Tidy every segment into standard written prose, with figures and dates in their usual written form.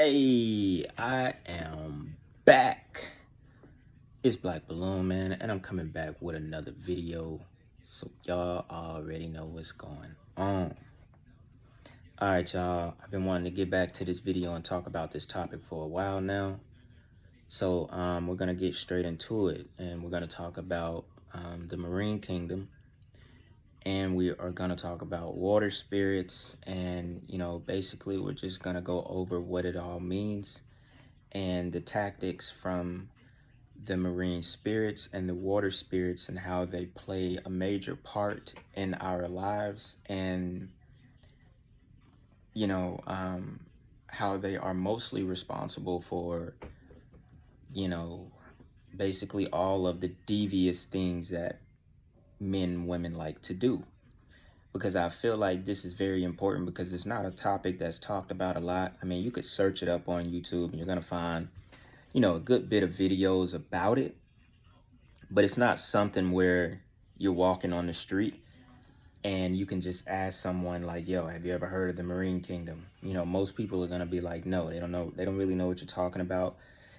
Hey, I am back. It's Black Balloon, man, and I'm coming back with another video. So y'all already know what's going on. Alright, y'all. I've been wanting to get back to this video and talk about this topic for a while now. So we're gonna get straight into it, and we're gonna talk about the Marine Kingdom. And we are going to talk about water spirits, and basically we're just going to go over what it all means and the tactics from the marine spirits and the water spirits and how they play a major part in our lives, and how they are mostly responsible for basically all of the devious things that men and women like to do. Because I feel like this is very important, because it's not a topic that's talked about a lot. I mean, you could search it up on YouTube and you're going to find, a good bit of videos about it. But it's not something where you're walking on the street and you can just ask someone like, yo, have you ever heard of the Marine Kingdom? Most people are going to be like, no, they don't know. They don't really know what you're talking about.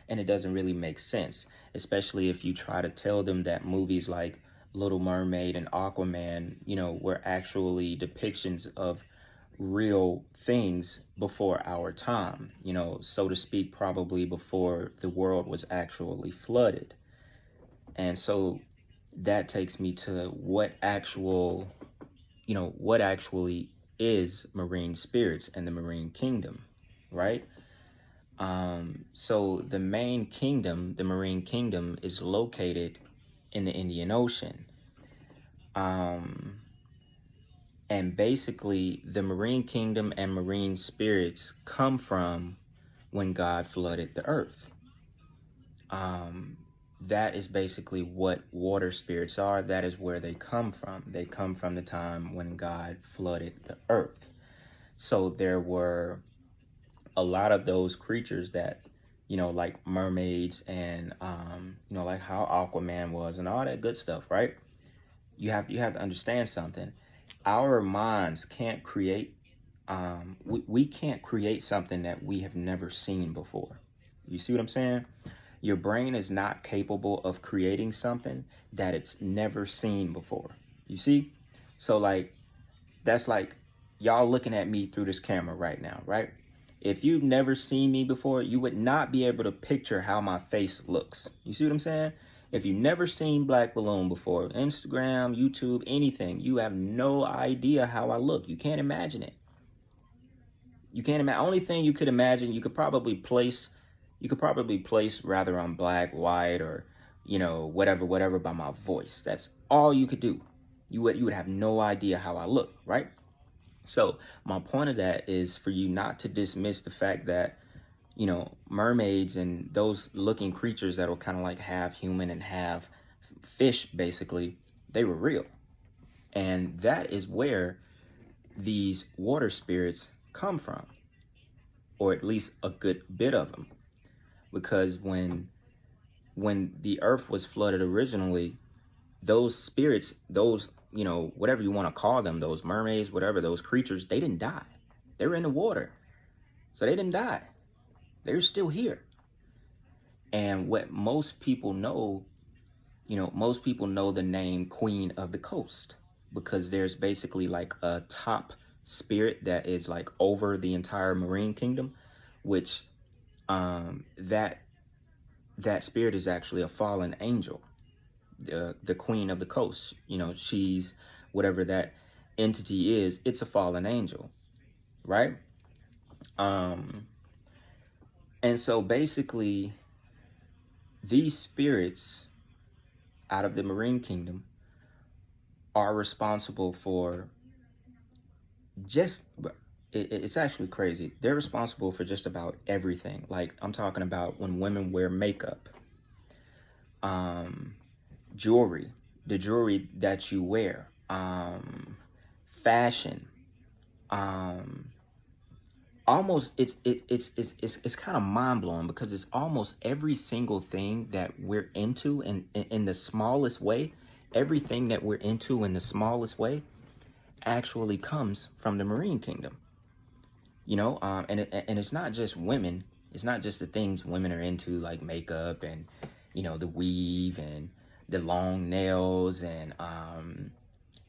And it doesn't really make sense, especially if you try to tell them that movies like Little Mermaid and Aquaman, were actually depictions of real things before our time, so to speak, probably before the world was actually flooded. And so that takes me to what actually is marine spirits and the Marine Kingdom, right? So the main kingdom, the Marine Kingdom, is located in the Indian Ocean. And basically the Marine Kingdom and marine spirits come from when God flooded the earth. That is basically what water spirits are. That is where they come from. They come from the time when God flooded the earth. So there were a lot of those creatures that, like mermaids and, like how Aquaman was and all that good stuff, right? You have to understand something. Our minds can't create, we can't create something that we have never seen before. You see what I'm saying? Your brain is not capable of creating something that it's never seen before. You see? So that's like y'all looking at me through this camera right now, right? If you've never seen me before, you would not be able to picture how my face looks. You see what I'm saying? If you've never seen Black Balloon before, Instagram, YouTube, anything, you have no idea how I look. You can't imagine it. You can't imagine. Only thing you could imagine, you could probably place rather on black, white, or whatever by my voice. That's all you could do. You would have no idea how I look, right? So my point of that is for you not to dismiss the fact that, mermaids and those looking creatures that were kind of like half human and half fish, basically, they were real. And that is where these water spirits come from, or at least a good bit of them. Because when the earth was flooded originally, those spirits, those, whatever you want to call them, those mermaids, whatever, those creatures, they didn't die. They were in the water. So they didn't die. They're still here. And what most people know, most people know the name Queen of the Coast, because there's basically like a top spirit that is like over the entire Marine Kingdom, which that spirit is actually a fallen angel. The Queen of the Coast, she's whatever that entity is, it's a fallen angel, right? And so basically these spirits out of the Marine Kingdom are responsible for it's actually crazy. They're responsible for just about everything. Like, I'm talking about when women wear makeup, jewelry, the jewelry that you wear, fashion, almost it's kind of mind-blowing, because it's almost every single thing that we're into in the smallest way. Everything that we're into in the smallest way actually comes from the Marine Kingdom. And it's not just women. It's not just the things women are into, like makeup and, the weave and the long nails and,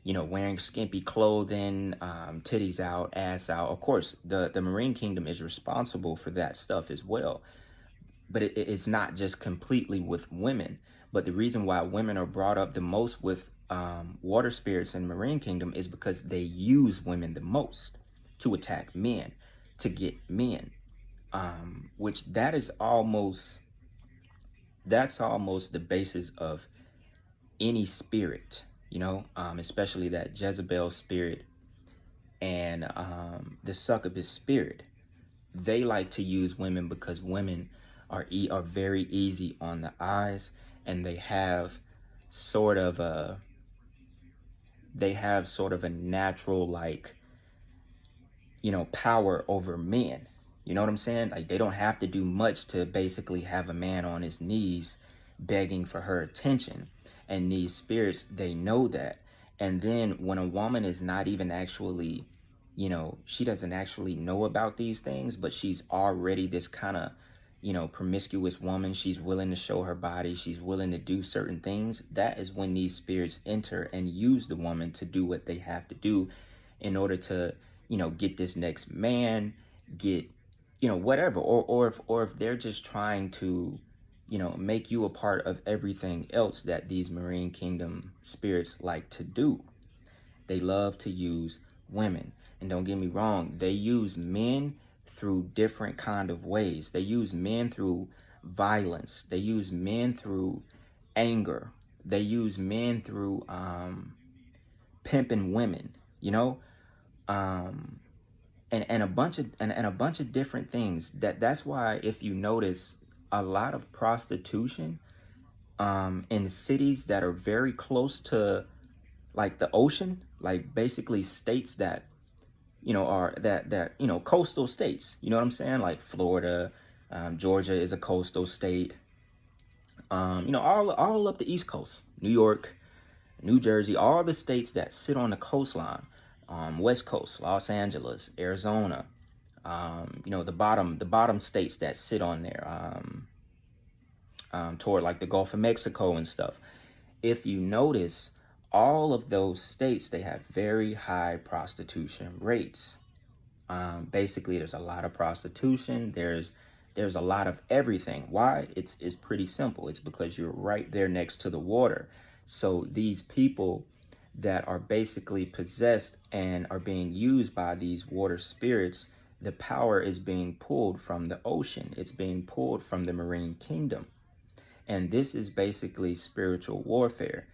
wearing skimpy clothing, titties out, ass out. Of course, the marine kingdom is responsible for that stuff as well. But it's not just completely with women. But the reason why women are brought up the most with water spirits in marine kingdom is because they use women the most to attack men, to get men, which that's almost the basis of any spirit, especially that Jezebel spirit and the succubus spirit. They like to use women because women are very easy on the eyes, and they have sort of a natural, like, power over men. You know what I'm saying? Like, they don't have to do much to basically have a man on his knees begging for her attention. And these spirits, they know that. And then when a woman is not even actually, she doesn't actually know about these things, but she's already this kind of, promiscuous woman. She's willing to show her body. She's willing to do certain things. That is when these spirits enter and use the woman to do what they have to do in order to, get this next man, get, whatever. Or if they're just trying to, make you a part of everything else that these marine kingdom spirits like to do. They love to use women. And don't get me wrong, they use men through different kind of ways. They use men through violence. They use men through anger. They use men through pimping women, and a bunch of different things. That's why, if you notice, a lot of prostitution in cities that are very close to, like, the ocean, like basically states that are coastal states. You know what I'm saying? Like Florida, Georgia is a coastal state. All up the East Coast, New York, New Jersey, all the states that sit on the coastline, West Coast, Los Angeles, Arizona, the bottom states that sit on there, toward like the Gulf of Mexico and stuff. If you notice, all of those states, they have very high prostitution rates. Basically, there's a lot of prostitution. There's a lot of everything. Why? It's pretty simple. It's because you're right there next to the water. So these people that are basically possessed and are being used by these water spirits, the power is being pulled from the ocean. It's being pulled from the marine kingdom. And this is basically spiritual warfare.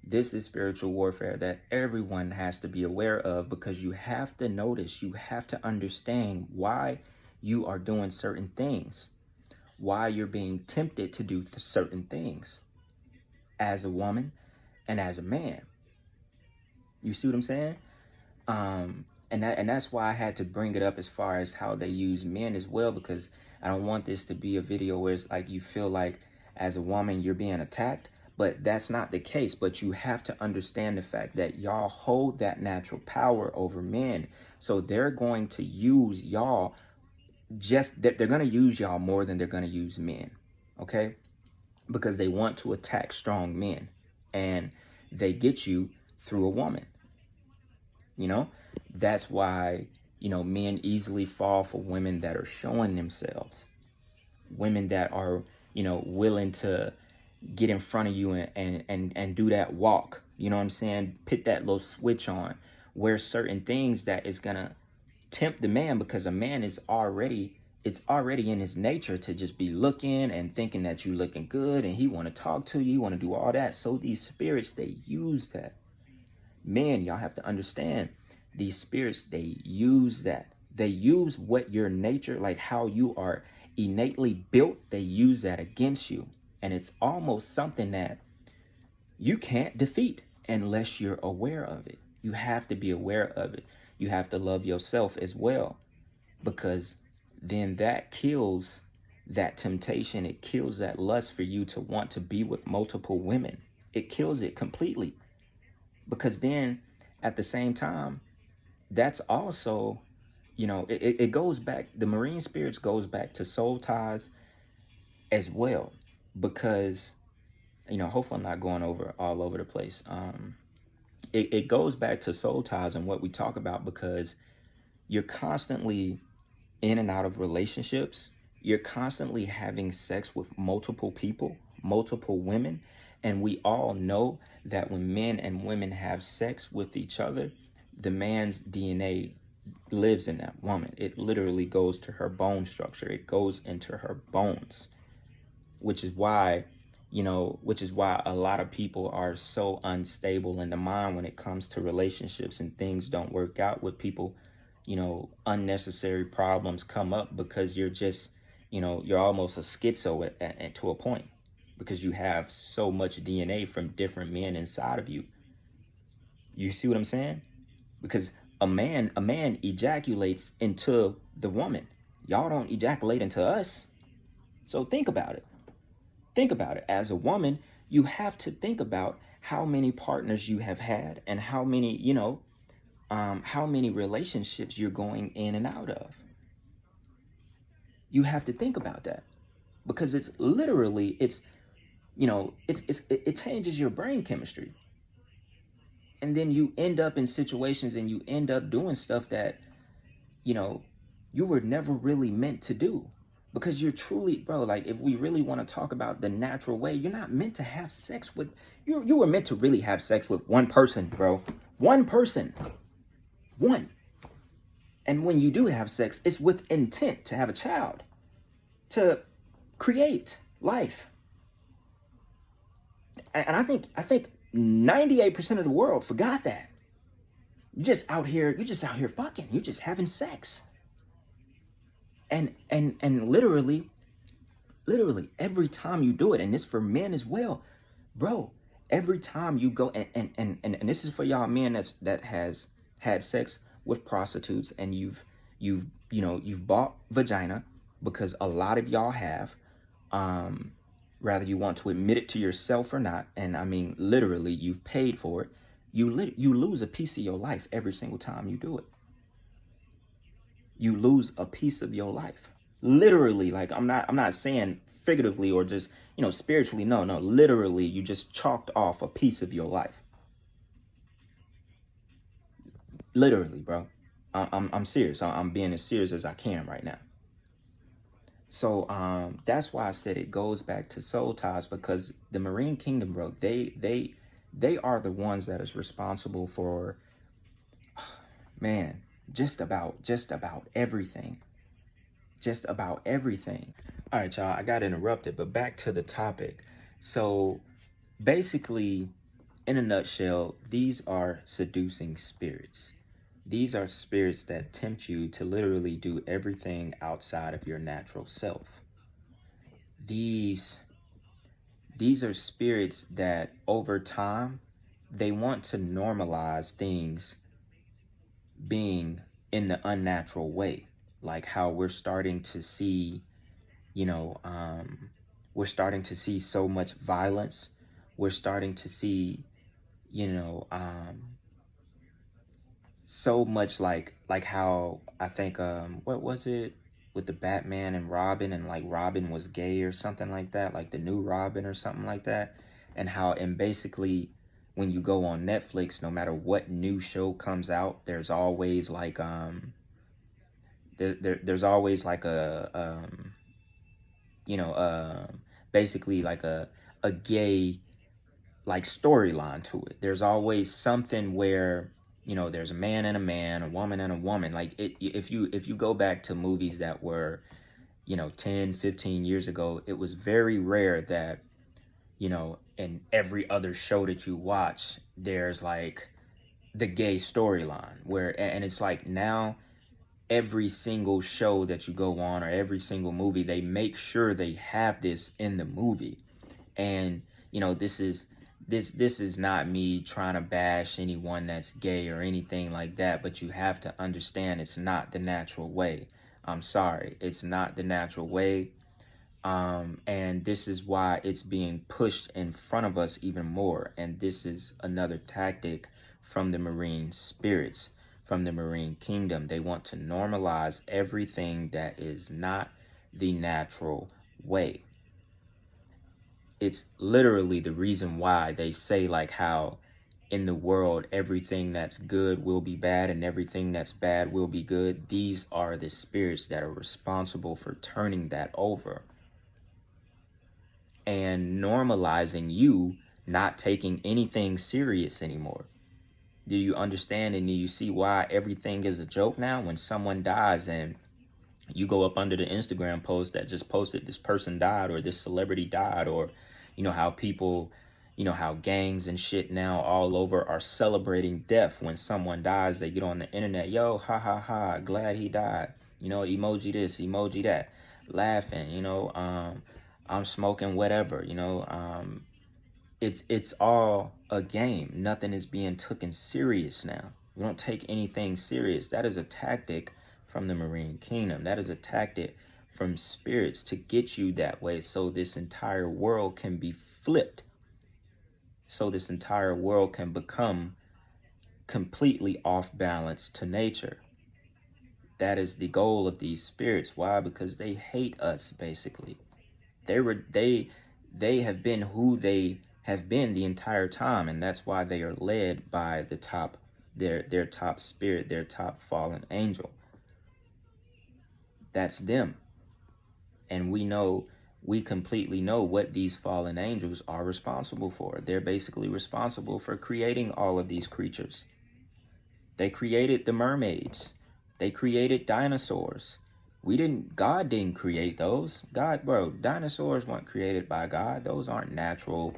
This is spiritual warfare that everyone has to be aware of, because you have to notice, you have to understand why you are doing certain things, why you're being tempted to do certain things as a woman and as a man. You see what I'm saying? And that's why I had to bring it up as far as how they use men as well, because I don't want this to be a video where it's like you feel like as a woman you're being attacked. But that's not the case. But you have to understand the fact that y'all hold that natural power over men. So they're going to use y'all, they're going to use y'all more than they're going to use men. Okay? Because they want to attack strong men. And they get you through a woman. That's why, men easily fall for women that are showing themselves. Women that are, willing to get in front of you and do that walk. You know what I'm saying? Put that little switch on, where certain things that is gonna tempt the man, because a man it's already in his nature to just be looking and thinking that you looking good, and he want to talk to you, want to do all that. So these spirits, they use that. Men, y'all have to understand, these spirits, they use that. They use what your nature, like how you are innately built, they use that against you. And it's almost something that you can't defeat unless you're aware of it. You have to be aware of it. You have to love yourself as well, because then that kills that temptation. It kills that lust for you to want to be with multiple women. It kills it completely, because then at the same time, that's also it goes back, the marine spirits goes back to soul ties as well, because hopefully I'm not going over all over the place. It goes back to soul ties and what we talk about, because you're constantly in and out of relationships. You're constantly having sex with multiple people, multiple women. And we all know that when men and women have sex with each other, the man's DNA lives in that woman. It literally goes to her bone structure. It goes into her bones, which is why a lot of people are so unstable in the mind when it comes to relationships, and things don't work out with people. Unnecessary problems come up because you're just, you're almost a schizo to a point, because you have so much DNA from different men inside of you. You see what I'm saying? Because a man ejaculates into the woman. Y'all don't ejaculate into us. So think about it. Think about it. As a woman, you have to think about how many partners you have had, and how many relationships you're going in and out of. You have to think about that, because it's literally, it changes your brain chemistry. And then you end up in situations, and you end up doing stuff that, you were never really meant to do. Because you're truly, bro, like, if we really want to talk about the natural way, you're not meant to have sex with, you were meant to really have sex with one person, bro. One person. One. And when you do have sex, it's with intent to have a child, to create life. And I think 98% of the world forgot that. You're just out here fucking. You're just having sex. And literally every time you do it, and this for men as well, bro, every time you go, and this is for y'all men that has had sex with prostitutes, and you've bought vagina, because a lot of y'all have, rather you want to admit it to yourself or not, and I mean literally you've paid for it. You lose a piece of your life every single time you do it. You lose a piece of your life. Literally, like, I'm not saying figuratively or just, spiritually. No, literally, you just chalked off a piece of your life. Literally, bro. I'm serious. I'm being as serious as I can right now. So that's why I said it goes back to soul ties, because the Marine Kingdom, bro, they are the ones that is responsible for, man, just about everything. Just about everything. All right, y'all, I got interrupted, but back to the topic. So basically, in a nutshell, these are seducing spirits. These are spirits that tempt you to literally do everything outside of your natural self. These are spirits that over time, they want to normalize things being in the unnatural way. Like how we're starting to see, we're starting to see so much violence. We're starting to see, so much like how I think, what was it with the Batman and Robin, and like Robin was gay or something like that, like the new Robin or something like that. And basically when you go on Netflix, no matter what new show comes out, there's always like, there's always like a basically like a gay like storyline to it. There's always something where, there's a man and a man, a woman and a woman. Like if you go back to movies that were, 10, 15 years ago, it was very rare that, in every other show that you watch, there's like the gay storyline, where, and it's like now every single show that you go on, or every single movie, they make sure they have this in the movie. And this is not me trying to bash anyone that's gay or anything like that, but you have to understand it's not the natural way. I'm sorry, it's not the natural way. And this is why it's being pushed in front of us even more. And this is another tactic from the marine spirits, from the marine kingdom. They want to normalize everything that is not the natural way. It's literally the reason why they say, like, how in the world everything that's good will be bad and everything that's bad will be good. These are the spirits that are responsible for turning that over and normalizing you not taking anything serious anymore. Do you understand and do you see why everything is a joke now? When someone dies and you go up under the Instagram post that just posted this person died or this celebrity died, or you know how people, you know how gangs and shit now all over are celebrating death. When someone dies, they get on the internet, yo, ha ha ha, glad he died, you know, emoji this, emoji that, laughing, you know, I'm smoking whatever, you know, it's all a game. Nothing is being taken serious now. We don't take anything serious. That is a tactic from the marine kingdom. That is a tactic from spirits to get you that way, so this entire world can be flipped, so this entire world can become completely off balance to nature. That is the goal of these spirits. Why? Because they hate us, basically. They have been who they have been the entire time, and that's why they are led by the top, their top spirit, their top fallen angel. That's them. And we completely know what these fallen angels are responsible for. They're basically responsible for creating all of these creatures. They created the mermaids. They created dinosaurs. God didn't create those. Dinosaurs weren't created by God. Those aren't natural.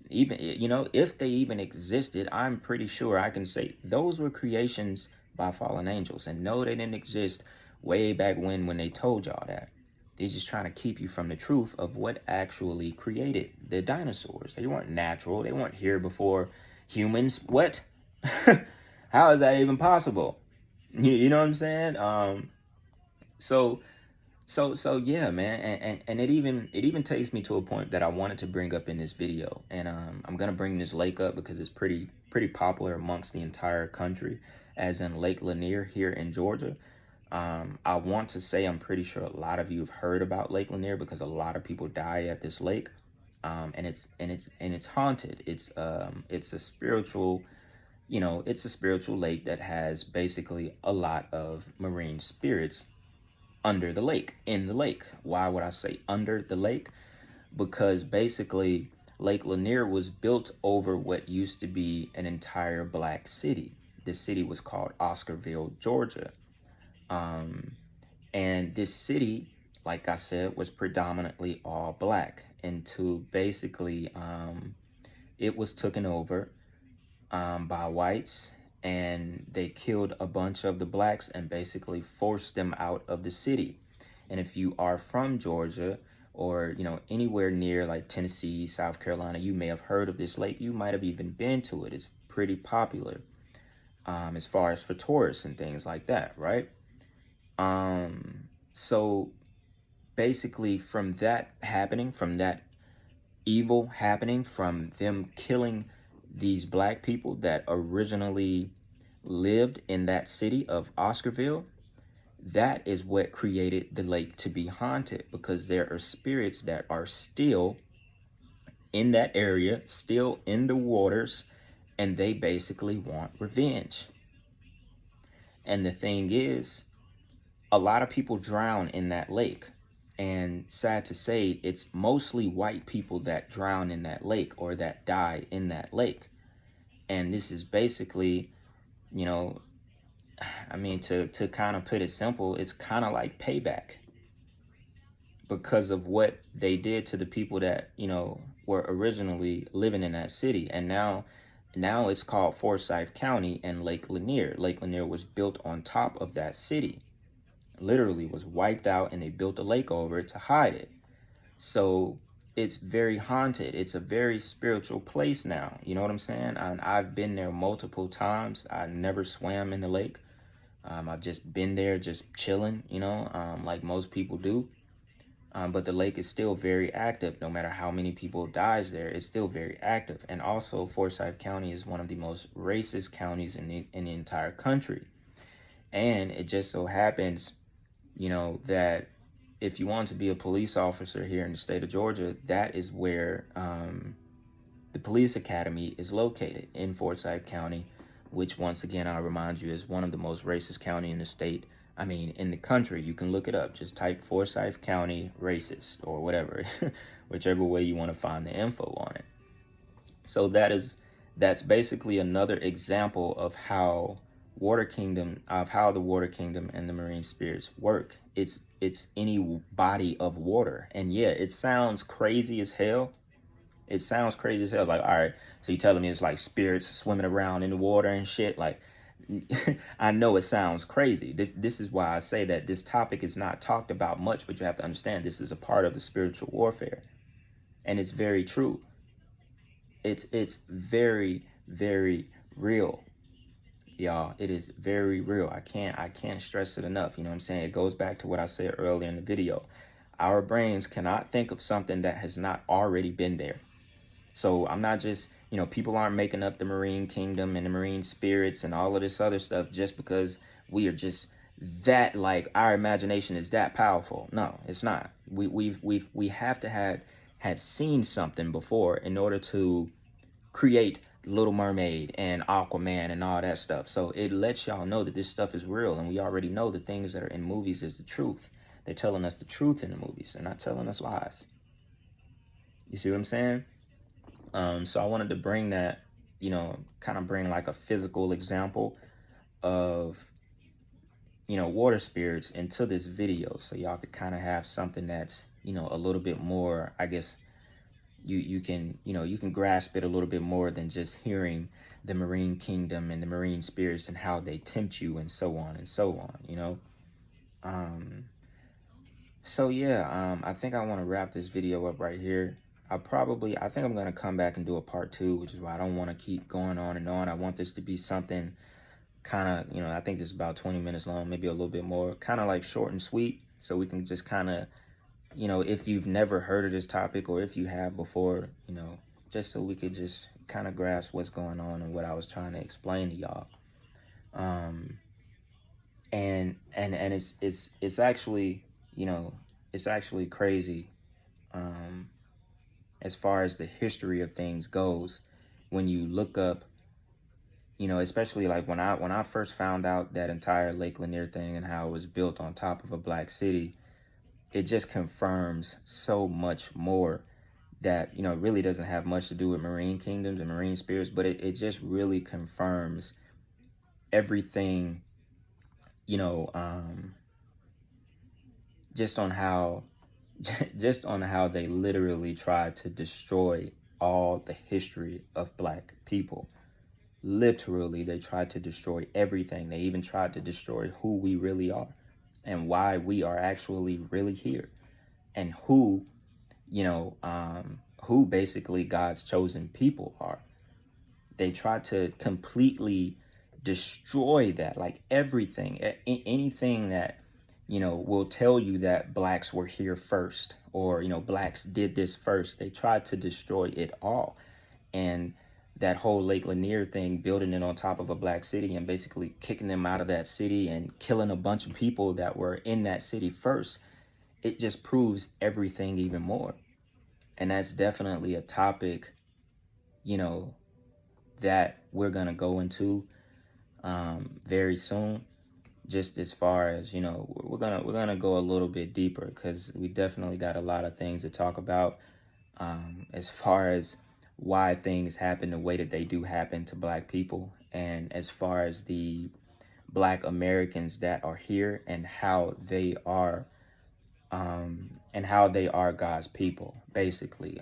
Even, you know, if they even existed, I'm pretty sure I can say those were creations by fallen angels. And no, they didn't exist way back when they told y'all that. They're just trying to keep you from the truth of what actually created the dinosaurs. They weren't natural. They weren't here before humans. What? How is that even possible? You know what I'm saying? So yeah, man, and it even takes me to a point that I wanted to bring up in this video, and I'm gonna bring this lake up because it's pretty popular amongst the entire country, as in Lake Lanier here in Georgia. I want to say I'm pretty sure a lot of you have heard about Lake Lanier because a lot of people die at this lake, and it's haunted. It's a spiritual, you know, it's a spiritual lake that has basically a lot of marine spirits under the lake, in the lake. Why would I say under the lake? Because basically Lake Lanier was built over what used to be an entire black city. The city was called Oscarville, Georgia. And this city, like I said, was predominantly all black. And to basically, it was taken over by whites, and they killed a bunch of the blacks and basically forced them out of the city. And if you are from Georgia, or you know, anywhere near like Tennessee, South Carolina, you may have heard of this lake. You might have even been to it. It's pretty popular as far as for tourists and things like that, right? So basically, from that happening, from that evil happening, from them killing these black people that originally lived in that city of Oscarville, that is what created the lake to be haunted, because there are spirits that are still in that area, still in the waters, and they basically want revenge. And the thing is, a lot of people drown in that lake. And sad to say, it's mostly white people that drown in that lake or that die in that lake. And this is basically, you know, I mean, to kind of put it simple, it's kind of like payback because of what they did to the people that, you know, were originally living in that city. And now it's called Forsyth County and Lake Lanier. Lake Lanier was built on top of that city. Literally was wiped out, and they built a lake over it to hide it. So it's very haunted. It's a very spiritual place now. You know what I'm saying? And I've been there multiple times. I never swam in the lake. I've just been there just chilling, you know, like most people do. But the lake is still very active. No matter how many people dies there, it's still very active. And also, Forsyth County is one of the most racist counties in the entire country. And it just so happens, that if you want to be a police officer here in the state of Georgia, that is where the police academy is located, in Forsyth County, which, once again, I'll remind you, is one of the most racist county in the state. I mean, in the country. You can look it up. Just type Forsyth County racist or whatever, whichever way you want to find the info on it. So that's basically another example of how the water kingdom and the marine spirits work. It's any body of water. And yeah, it sounds crazy as hell. It's like, all right, so you're telling me it's like spirits swimming around in the water and shit? Like, I know it sounds crazy. This is why I say that this topic is not talked about much, but you have to understand this is a part of the spiritual warfare. And it's very true. It's very, very real, y'all. It is very real. I can't stress it enough. You know what I'm saying? It goes back to what I said earlier in the video. Our brains cannot think of something that has not already been there. So I'm not just, people aren't making up the marine kingdom and the marine spirits and all of this other stuff just because we are just that, like, our imagination is that powerful. No, it's not. We have to had seen something before in order to create Little Mermaid and Aquaman and all that stuff. So it lets y'all know that this stuff is real, and we already know the things that are in movies is the truth. They're telling us the truth in the movies. They're not telling us lies. You see what I'm saying? So I wanted to bring that, kind of bring like a physical example of, water spirits into this video, so y'all could kind of have something that's, a little bit more, I guess, you can grasp it a little bit more than just hearing the marine kingdom and the marine spirits and how they tempt you and so on and so on, So yeah, I think I want to wrap this video up right here. I think I'm going to come back and do a part 2, which is why I don't want to keep going on and on. I want this to be something kind of, I think this is about 20 minutes long, maybe a little bit more, kind of like short and sweet, so we can just kind of, if you've never heard of this topic, or if you have before, just so we could just kind of grasp what's going on and what I was trying to explain to y'all. And it's actually, it's actually crazy, as far as the history of things goes, when you look up, especially like when I first found out that entire Lake Lanier thing and how it was built on top of a black city, it just confirms so much more that, it really doesn't have much to do with marine kingdoms and marine spirits, but it just really confirms everything, just on how they literally tried to destroy all the history of black people. Literally, they tried to destroy everything. They even tried to destroy who we really are and why we are actually really here, and who basically God's chosen people are. They tried to completely destroy that, like everything, anything that, will tell you that blacks were here first, or, blacks did this first. They tried to destroy it all. And that whole Lake Lanier thing, building it on top of a black city and basically kicking them out of that city and killing a bunch of people that were in that city first, it just proves everything even more. And that's definitely a topic, that we're going to go into very soon. Just as far as, we're gonna go a little bit deeper, because we definitely got a lot of things to talk about, as far as why things happen the way that they do happen to black people, and as far as the black Americans that are here and how they are God's people, basically,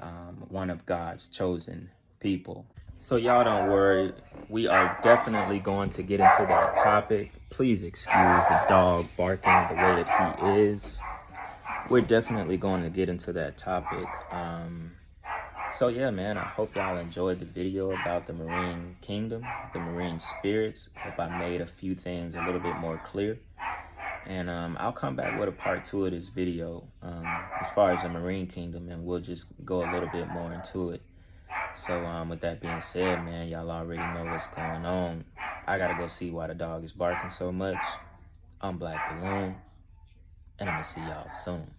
one of God's chosen people. So y'all don't worry, we are definitely going to get into that topic. Please excuse the dog barking the way that he is. We're definitely going to get into that topic. So yeah, man, I hope y'all enjoyed the video about the marine kingdom, the marine spirits. Hope I made a few things a little bit more clear. And I'll come back with a part 2 of this video, as far as the marine kingdom, and we'll just go a little bit more into it. So with that being said, man, y'all already know what's going on. I gotta go see why the dog is barking so much. I'm Black Balloon, and I'm going to see y'all soon.